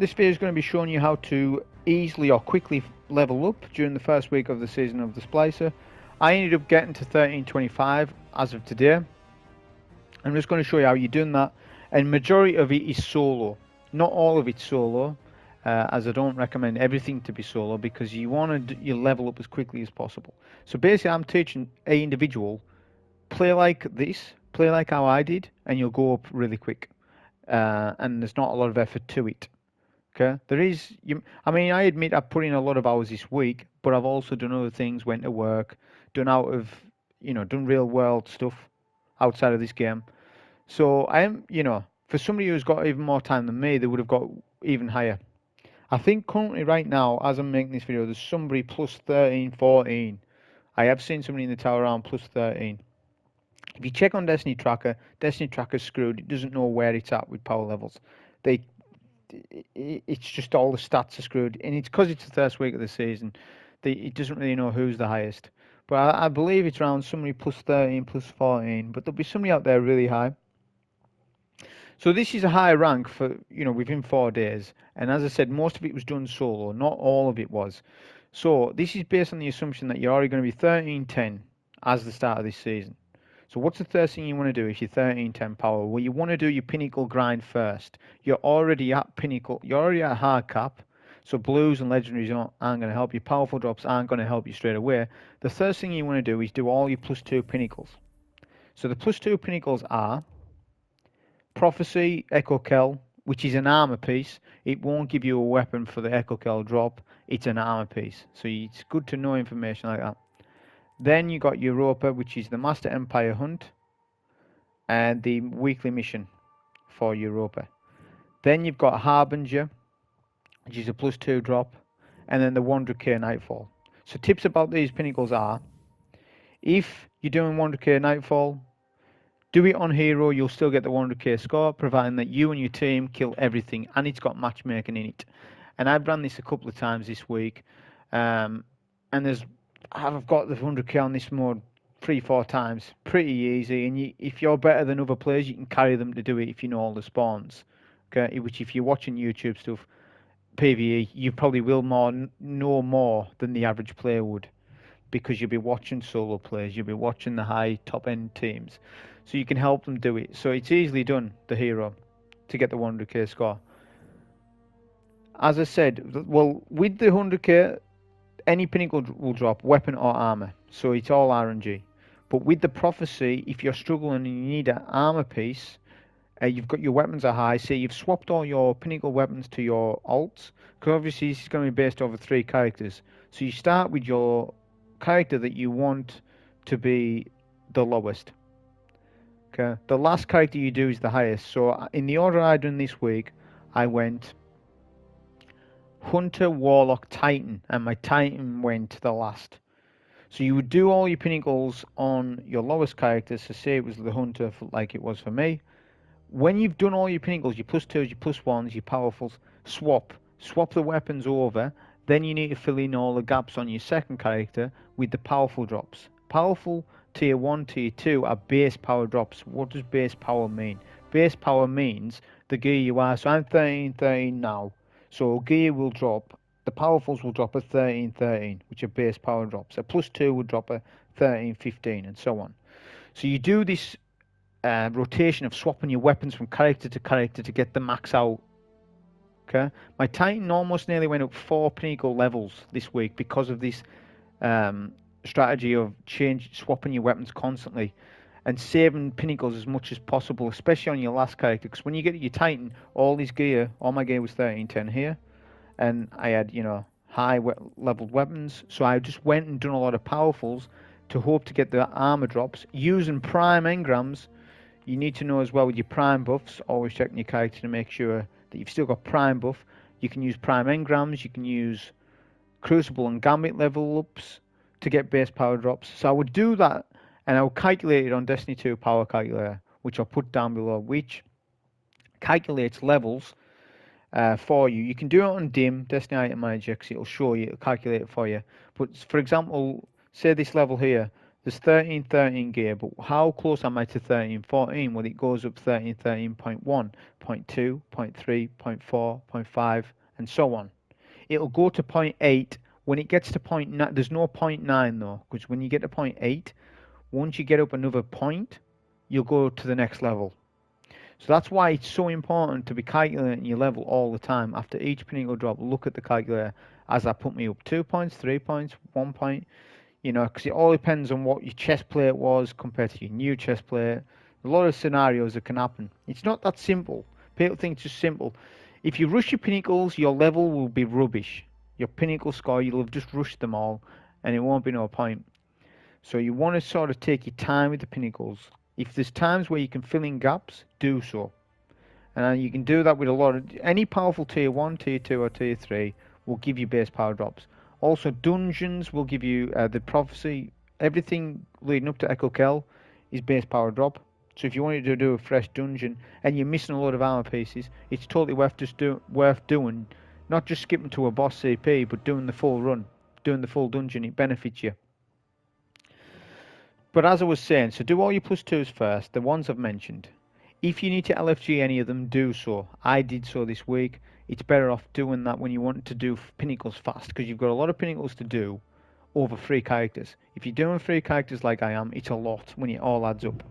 This video is going to be showing you how to easily or quickly level up during the first week of the season of the Splicer. I ended up getting to 1325 as of today. I'm just going to show you how you're doing that, and majority of it is solo. Not all of it's solo, as I don't recommend everything to be solo because you want to level up as quickly as possible. So basically I'm teaching a individual, play like this, play like how I did, and you'll go up really quick. And there's not a lot of effort to it. Okay, I mean, I admit I've put in a lot of hours this week, but I've also done other things, went to work, done real world stuff outside of this game. So I am, for somebody who's got even more time than me, they would have got even higher. I think currently right now, as I'm making this video, there's somebody plus 13, 14. I have seen somebody in the tower around plus 13. If you check on Destiny Tracker's screwed. It doesn't know where it's at with power levels. It's just all the stats are screwed, and it's because it's the first week of the season. It doesn't really know who's the highest, but I believe it's around somebody plus 13, plus 14. But there'll be somebody out there really high. So this is a high rank for within 4 days, and as I said, most of it was done solo. Not all of it was. So this is based on the assumption that you're already going to be 13-10 as the start of this season. So what's the first thing you want to do if you're 13-10 power? Well, you want to do your Pinnacle grind first. You're already at Pinnacle. You're already at hard cap. So blues and legendaries aren't going to help you. Powerful drops aren't going to help you straight away. The first thing you want to do is do all your +2 Pinnacles. So the +2 Pinnacles are Prophecy, Echo Kell, which is an armor piece. It won't give you a weapon for the Echo Kell drop. It's an armor piece. So it's good to know information like that. Then you got Europa, which is the Master Empire Hunt and the weekly mission for Europa. Then you've got Harbinger, which is a +2 drop, and then the 100k Nightfall. So tips about these Pinnacles are, if you're doing 100k Nightfall, do it on hero, you'll still get the 100k score, providing that you and your team kill everything, and it's got matchmaking in it. And I've run this a couple of times this week, and I've got the 100k on this mode 3-4 times, pretty easy. And if you're better than other players, you can carry them to do it if you know all the spawns. Okay, which if you're watching YouTube stuff, PvE, you probably will know more than the average player would, because you'll be watching solo players, you'll be watching the high top end teams, so you can help them do it. So it's easily done, the hero, to get the 100k score. As I said, well, with the 100k, any Pinnacle will drop weapon or armor, so it's all RNG. But with the Prophecy, if you're struggling and you need an armor piece, you've got your weapons are high, say you've swapped all your Pinnacle weapons to your alts, because obviously this is going to be based over 3 characters. So you start with your character that you want to be the lowest. Okay, the last character you do is the highest. So in the order I done this week, I went Hunter, Warlock, Titan, and my Titan went to the last. So you would do all your Pinnacles on your lowest characters, so say it was the Hunter, like it was for me. When you've done all your Pinnacles, your +2s, your +1s, your powerfuls, swap the weapons over. Then you need to fill in all the gaps on your second character with the powerful drops. Powerful tier 1, tier 2 are base power drops. What does base power mean? Base power means the gear you are. So I'm 13 now. So gear will drop, the powerfuls will drop at 13, which are base power drops. A +2 will drop at 13, 15, and so on. So you do this rotation of swapping your weapons from character to character to get the max out. Okay, my Titan almost nearly went up 4 Pinnacle levels this week because of this strategy of swapping your weapons constantly and saving Pinnacles as much as possible, especially on your last character. Because when you get to your Titan, all my gear was 13-10 here, and I had high leveled weapons. So I just went and done a lot of powerfuls to hope to get the armor drops using prime engrams. You need to know as well with your prime buffs, always checking your character to make sure that you've still got prime buff. You can use prime engrams, you can use crucible and gambit level ups to get base power drops. So I would do that, and I would calculate it on Destiny 2 power calculator, which I'll put down below, which calculates levels for you. You can do it on dim Destiny item manager because it'll show you, it'll calculate it for you. But for example, say this level here, There's 13, 13 gear, but how close am I to 13, 14? Well, it goes up 13, 13.1, 0.2, 0.3, 0.4, 0.5, and so on. It'll go to 0.8. When it gets to 0.9, there's no 0.9 though, because when you get to 0.8, once you get up another point, you'll go to the next level. So that's why it's so important to be calculating your level all the time. After each pinnacle drop, look at the calculator. As I put me up 2 points, 3 points, 1 point, because it all depends on what your chest plate was compared to your new chest plate. A lot of scenarios that can happen. It's not that simple. People think it's just simple. If you rush your pinnacles, your level will be rubbish. Your pinnacle score, you'll have just rushed them all, and it won't be no point. So you want to sort of take your time with the pinnacles. If there's times where you can fill in gaps, do so. And you can do that with a lot of any powerful tier 1, tier 2 or tier 3 will give you base power drops. Also dungeons will give you the prophecy, everything leading up to Echo Kell is base power drop. So if you wanted to do a fresh dungeon and you're missing a lot of armor pieces, it's totally worth doing. Not just skipping to a boss CP, but doing the full run, doing the full dungeon. It benefits you. But as I was saying, so do all your plus 2s first, the ones I've mentioned. If you need to LFG any of them, do so. I did so this week. It's better off doing that when you want to do pinnacles fast, because you've got a lot of pinnacles to do over 3 characters. If you're doing 3 characters like I am, it's a lot when it all adds up.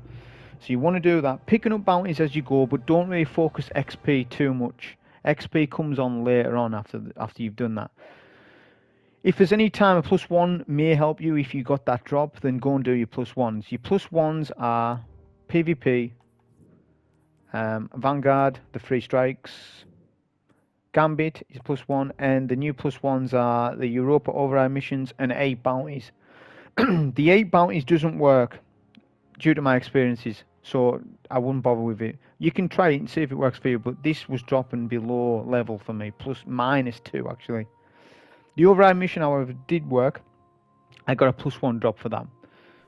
So you want to do that, picking up bounties as you go, but don't really focus XP too much. XP comes on later on after you've done that. If there's any time a plus 1 may help you if you got that drop, then go and do your plus 1s. Your plus 1s are PvP, Vanguard, the 3 strikes, Gambit is plus 1, and the new plus 1s are the Europa override missions and 8 bounties. The 8 bounties doesn't work due to my experiences, so I wouldn't bother with it. You can try it and see if it works for you, but this was dropping below level for me, -2 actually. The override mission, however, did work. I got a plus 1 drop for that.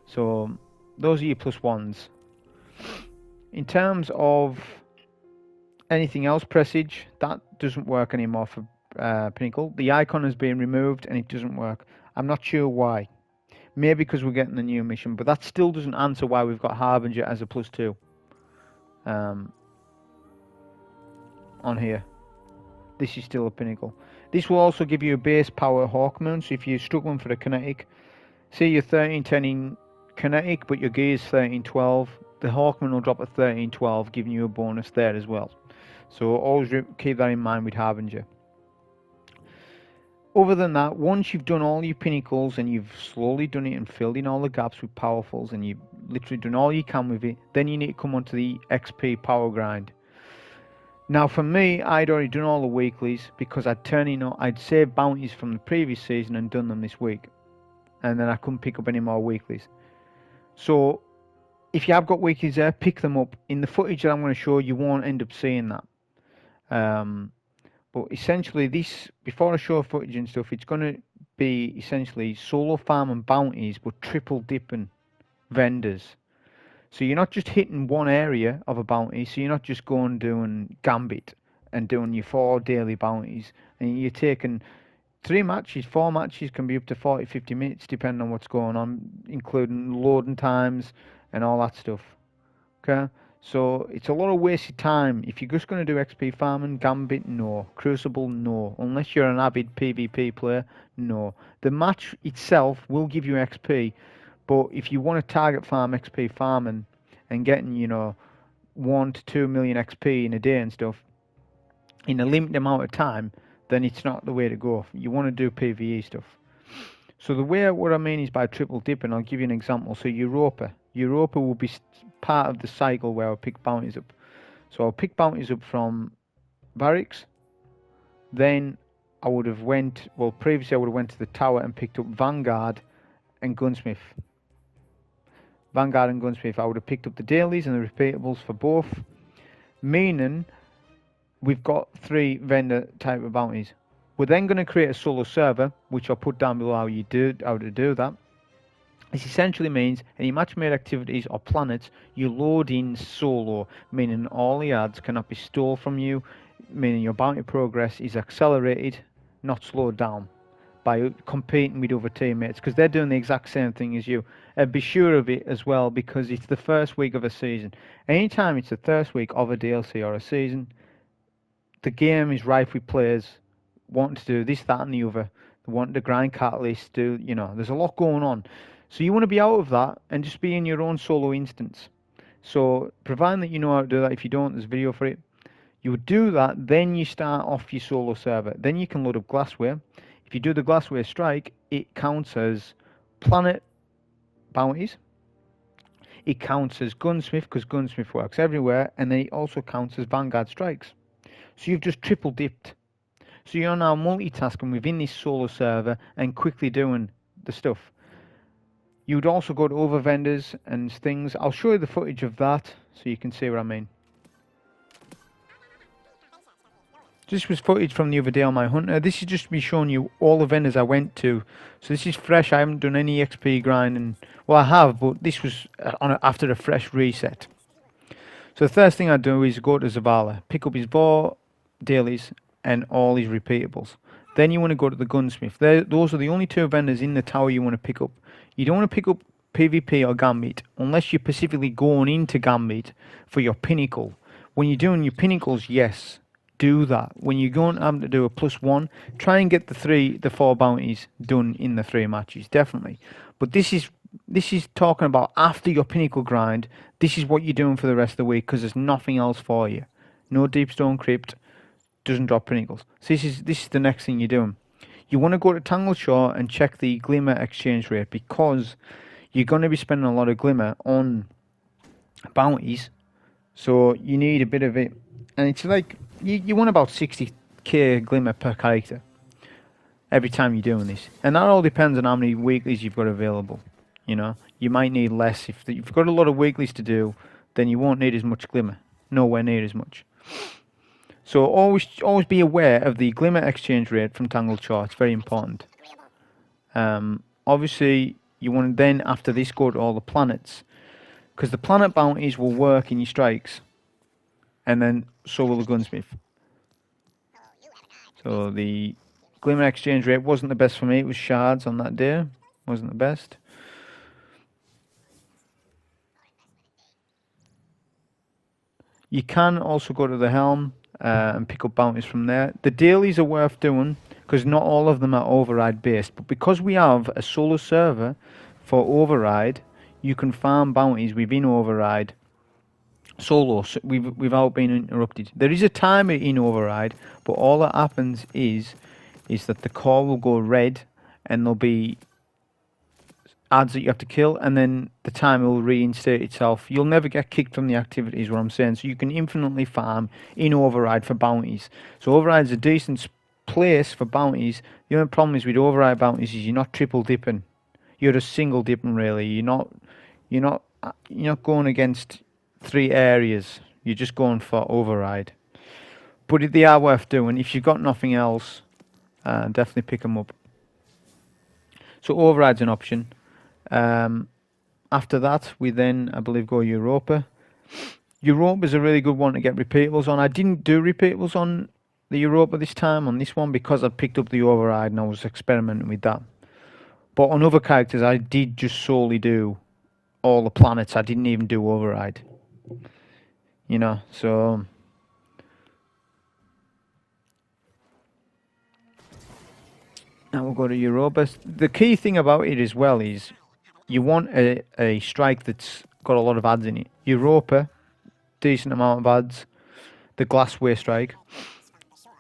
So those are your plus 1s. In terms of anything else, Presage, that doesn't work anymore for Pinnacle. The icon has been removed and it doesn't work. I'm not sure why. Maybe because we're getting the new mission, but that still doesn't answer why we've got Harbinger as a plus 2 on here. This is still a Pinnacle. This will also give you a base power Hawkmoon, so if you're struggling for the kinetic, say you're 13-10 in kinetic, but your gear is 13-12, the Hawkmoon will drop at 13-12, giving you a bonus there as well. So always keep that in mind with Harbinger. Other than that, once you've done all your pinnacles and you've slowly done it and filled in all the gaps with powerfuls and you've literally done all you can with it, then you need to come onto the XP power grind. Now for me, I'd already done all the weeklies because I'd saved bounties from the previous season and done them this week. And then I couldn't pick up any more weeklies. So if you have got weeklies there, pick them up. In the footage that I'm going to show, you won't end up seeing that. But essentially this, before I show footage and stuff, it's going to be essentially solo farming bounties but triple dipping vendors. So you're not just hitting one area of a bounty, so you're not just going doing Gambit and doing your 4 daily bounties, and you're taking 3 matches, 4 matches can be up to 40-50 minutes depending on what's going on, including loading times and all that stuff. Okay, so it's a lot of wasted time. If you're just going to do XP farming, Gambit, no. Crucible, no. Unless you're an avid PvP player, no. The match itself will give you XP, but if you want to target farm XP farming and getting, 1 to 2 million XP in a day and stuff in a limited amount of time, then it's not the way to go. You want to do PvE stuff. So what I mean is by triple dipping, I'll give you an example. So Europa will be part of the cycle where I'll pick bounties up. So I'll pick bounties up from barracks. Then I would have previously I would have went to the tower and picked up Vanguard and Gunsmith. Vanguard and Gunsmith, I would have picked up the dailies and the repeatables for both, meaning we've got 3 vendor type of bounties. We're then going to create a solo server, which I'll put down below how to do that. This essentially means any match-made activities or planets you load in solo, meaning all the ads cannot be stolen from you, meaning your bounty progress is accelerated, not slowed down. by competing with other teammates, because they're doing the exact same thing as you. And be sure of it as well, because it's the first week of a season. Anytime it's the first week of a DLC or a season, the game is rife with players wanting to do this, that, and the other. They want to grind catalysts, there's a lot going on. So you want to be out of that and just be in your own solo instance. So, providing that you know how to do that, if you don't, there's a video for it. You would do that, then you start off your solo server. Then you can load up glassware. If you do the glassware strike, it counts as planet bounties. It counts as gunsmith, because gunsmith works everywhere, and then it also counts as vanguard strikes. So you've just triple dipped. So you're now multitasking within this solo server and quickly doing the stuff. You would also go to other vendors and things. I'll show you the footage of that so you can see what I mean. This was footage from the other day on my hunter. This is just me showing you all the vendors I went to. So this is fresh. I haven't done any XP grinding. Well, I have, but this was after a fresh reset. So the first thing I do is go to Zavala, pick up his bow, dailies, and all his repeatables. Then you want to go to the gunsmith. Those are the only two vendors in the tower you want to pick up. You don't want to pick up PvP or Gambit unless you're specifically going into Gambit for your Pinnacle. When you're doing your Pinnacles, yes, do that. When you're going to do a +1, try and get the 4 bounties done in the 3 matches, definitely. But this is talking about after your Pinnacle grind. This is what you're doing for the rest of the week, because there's nothing else for you. No Deepstone Crypt, doesn't drop Pinnacles. So this is the next thing you're doing. You want to go to Tangled Shore and check the Glimmer exchange rate, because you're going to be spending a lot of Glimmer on bounties, so you need a bit of it. And it's like, you want about 60k Glimmer per character every time you're doing this. And that all depends on how many weeklies you've got available. You might need less. If you've got a lot of weeklies to do, then you won't need as much Glimmer. Nowhere near as much. So always be aware of the Glimmer exchange rate from Tangled Shore. It's very important. Obviously, you want to then, after this, go to all the planets, because the planet bounties will work in your strikes, and then so will the gunsmith. So the Glimmer exchange rate wasn't the best for me. It was shards on that day. Wasn't the best. You can also go to the helm and pick up bounties from there. The dailies are worth doing, because not all of them are override based, but because we have a solo server for override, you can farm bounties within override solo without being interrupted. There is a timer in override, but all that happens is that the core will go red and there'll be ads that you have to kill, and then the timer will reinstate itself. You'll never get kicked from the activity, is what I'm saying. So you can infinitely farm in override for bounties. So override is a decent place for bounties. The only problem is with override bounties is you're not triple dipping. You're just single dipping, really. You're not going against 3 areas. You're just going for override. But they are worth doing. If you've got nothing else, definitely pick them up. So override's an option. After that, we then, I believe, go Europa. Europa is a really good one to get repeatables on. I didn't do repeatables on the Europa this time, on this one, because I picked up the override and I was experimenting with that. But on other characters, I did just solely do all the planets. I didn't even do override. So now we'll go to Europa. The key thing about it as well is you want a strike that's got a lot of ads in it. Europa, decent amount of ads. The glassware strike.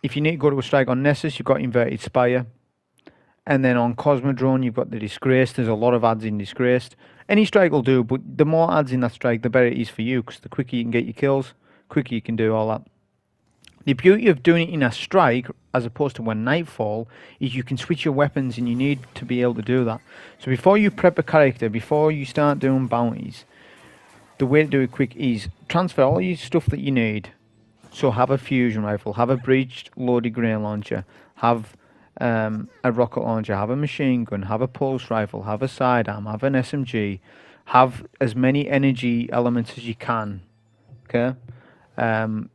If you need to go to a strike on Nessus, you've got Inverted Spire. And then on Cosmodrome, you've got the Disgraced. There's a lot of ads in Disgraced. Any strike will do, but the more ads in that strike, the better it is for you, because the quicker you can get your kills, quicker you can do all that. The beauty of doing it in a strike, as opposed to when nightfall, is you can switch your weapons, and you need to be able to do that. So before you prep a character, before you start doing bounties, the way to do it quick is transfer all your stuff that you need. So have a fusion rifle, have a breached loaded grenade launcher, have a rocket launcher, have a machine gun, have a pulse rifle, have a sidearm, have an SMG, have as many energy elements as you can, okay?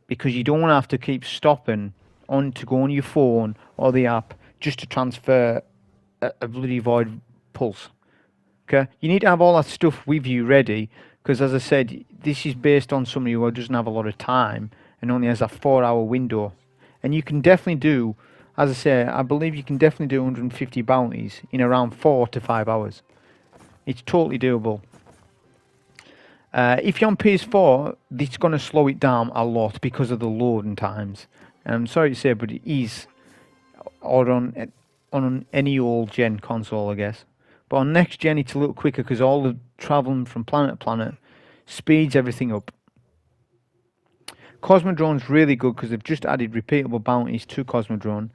Because you don't want to have to keep stopping to go on your phone or the app just to transfer a bloody void pulse. Okay, you need to have all that stuff with you ready, because as I said, this is based on somebody who doesn't have a lot of time and only has a 4-hour window. And you can definitely do, as I say, I believe you can definitely do 150 bounties in around 4 to 5 hours. It's totally doable. If you're on PS4, it's going to slow it down a lot because of the loading times. And I'm sorry to say, but it is, or on any old gen console, I guess. But on next gen, it's a little quicker because all the traveling from planet to planet speeds everything up. Cosmodrone's really good because they've just added repeatable bounties to Cosmodrome.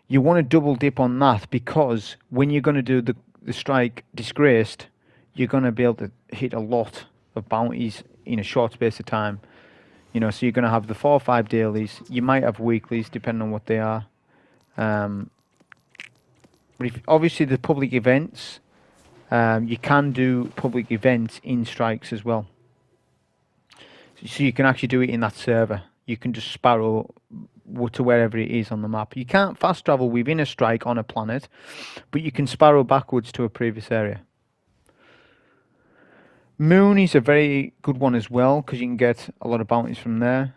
You want to double dip on that because when you're going to do the strike Disgraced, you're going to be able to hit a lot of bounties in a short space of time. You know, so you're going to have the 4 or 5 dailies. You might have weeklies, depending on what they are. But if, obviously the public events, you can do public events in strikes as well. So you can actually do it in that server. You can just sparrow to wherever it is on the map. You can't fast travel within a strike on a planet, but you can sparrow backwards to a previous area. Moon is a very good one as well because you can get a lot of bounties from there.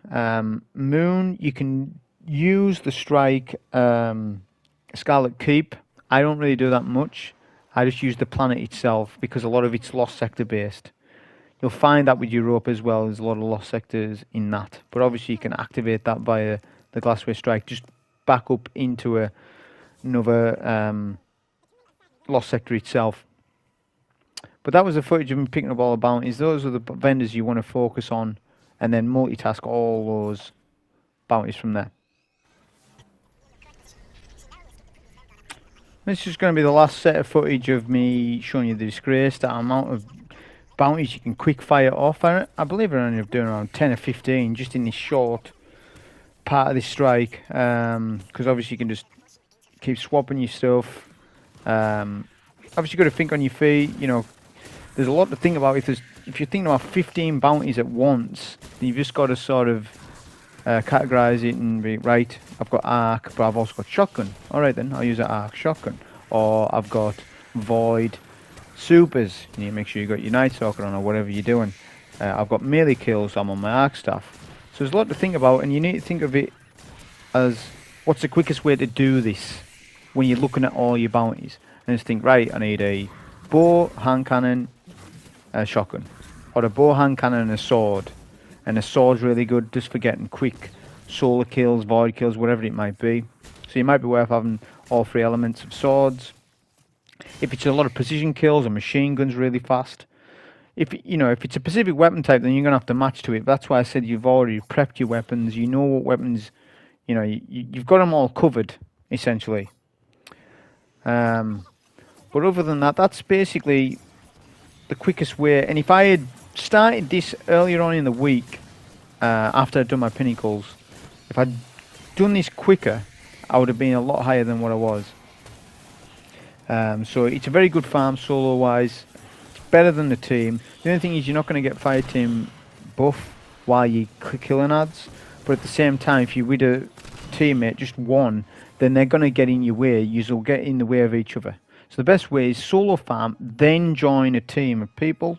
Moon, you can use the strike Scarlet Keep. I don't really do that much. I just use the planet itself because a lot of it's lost sector based. You'll find that with Europa as well. There's a lot of lost sectors in that. But obviously you can activate that via the Glassway Strike. Just back up into another lost sector itself. But that was the footage of me picking up all the bounties. Those are the vendors you want to focus on and then multitask all those bounties from there. This is going to be the last set of footage of me showing you the Disgrace, that amount of bounties you can quick fire off. I believe I ended up doing around 10 or 15 just in this short part of this strike, because obviously you can just keep swapping your stuff. Obviously you've got to think on your feet. You know, there's a lot to think about. If you're thinking about 15 bounties at once, then you've just got to sort of categorize it and be, right, I've got arc, but I've also got shotgun. Alright then, I'll use an arc shotgun. Or I've got void supers. You need to make sure you've got your Night Stalker on or whatever you're doing. I've got melee kills, I'm on my arc staff. So there's a lot to think about, and you need to think of it as what's the quickest way to do this when you're looking at all your bounties. And just think, right, I need a bow, hand cannon, a shotgun. Or a bow, hand cannon and a sword. And a sword's really good just for getting quick solar kills, void kills, whatever it might be. So it might be worth having all 3 elements of swords. If it's a lot of precision kills, a machine gun's really fast. If it's a specific weapon type, then you're gonna have to match to it. That's why I said you've already prepped your weapons. You know what weapons, you've got them all covered essentially. But other than that, that's basically the quickest way. And if I had started this earlier on in the week, after I'd done my pinnacles, if I'd done this quicker, I would have been a lot higher than what I was. So it's a very good farm solo wise. It's better than the team. The only thing is you're not going to get fire team buff while you're killing ads, but at the same time, if you're with a teammate, just one, then they're going to get in your way. You'll get in the way of each other. So the best way is solo farm, then join a team of people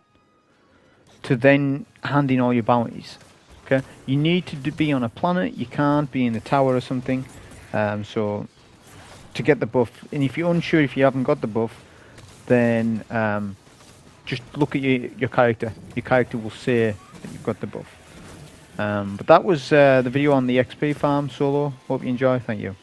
to then hand in all your bounties. Okay, you need to be on a planet. You can't be in the tower or something. So to get the buff, and if you're unsure if you haven't got the buff, then just look at your character. Your character will say that you've got the buff. But that was the video on the XP farm solo. Hope you enjoy. Thank you.